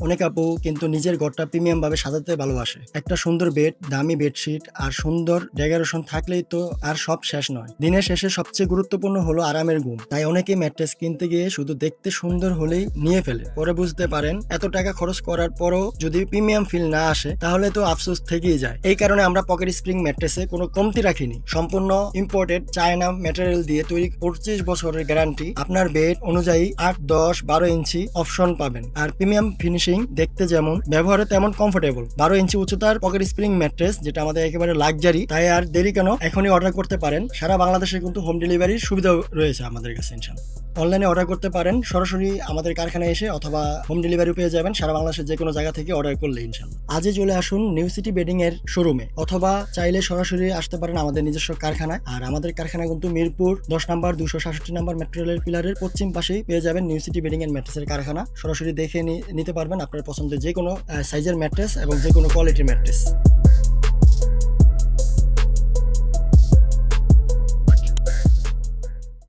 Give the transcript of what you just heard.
অনেক আপু কিন্তু নিজের ঘরটা প্রিমিয়াম ভাবে সাজাতে ভালোবাসে। একটা সুন্দর বেড, দামি বেডশিট আর সুন্দর ডেকোরেশন থাকলেই তো আর সব শেষ নয়। দিনের শেষে সবচেয়ে গুরুত্বপূর্ণ হলো আরামের ঘুম। তাই অনেকে ম্যাট্রেস কিনতে গিয়ে শুধু দেখতে সুন্দর হলেই নিয়ে ফেলে। পরে বুঝতে পারেন এত টাকা খরচ করার পরও যদি প্রিমিয়াম ফিল না আসে তাহলে তো আফসোস থেকেই যায়। এই কারণে আমরা পকেট স্প্রিং ম্যাট্রেসে কোনো কমতি রাখিনি। সম্পূর্ণ ইম্পোর্টেড চায়না ম্যাটেরিয়াল দিয়ে তৈরি, 25 বছরের গ্যারান্টি। আপনার বেড অনুযায়ী 8, 10, 12 ইঞ্চি অপশন পাবেন। আর প্রিমিয়াম ফিনিশিং দেখতে যেমন, ব্যবহারে তেমন কমফোর্টেবল। 12 ইঞ্চি উচ্চতার পকেট স্প্রিং ম্যাট্রেস, যেটা আমাদের একেবারে লাক্সারি। তাই আর দেরি কেন, এখনই অর্ডার করতে পারেন। সারা বাংলাদেশে কিন্তু হোম ডেলিভারির সুবিধা রয়েছে আমাদের কাছে। ইনশাআল্লাহ অনলাইনে অর্ডার করতে পারেন, সরাসরি আমাদের কারখানায় এসে, অথবা হোম ডেলিভারি পেয়ে যাবেন সারা বাংলাদেশের যে কোনো জায়গা থেকে অর্ডার করলে। ইনশাআল্লাহ আজই চলে আসুন নিউ সিটি বেডিং এর শোরুমে, অথবা চাইলে সরাসরি আসতে পারেন আমাদের নিজস্ব কারখানায়। আর আমাদের কারখানা কিন্তু মিরপুর 10 নাম্বার 267 নাম্বার মেট্রো রেলের পিলারের পশ্চিম পাশেই পেয়ে যাবেন নিউ সিটি বেডিং এন্ড ম্যাট্রেসের কারখানা। সরাসরি দেখে নিতে পারবেন আপনার পছন্দের যে কোনো সাইজের ম্যাট্রেস এবং যে কোনো কোয়ালিটির ম্যাট্রেস।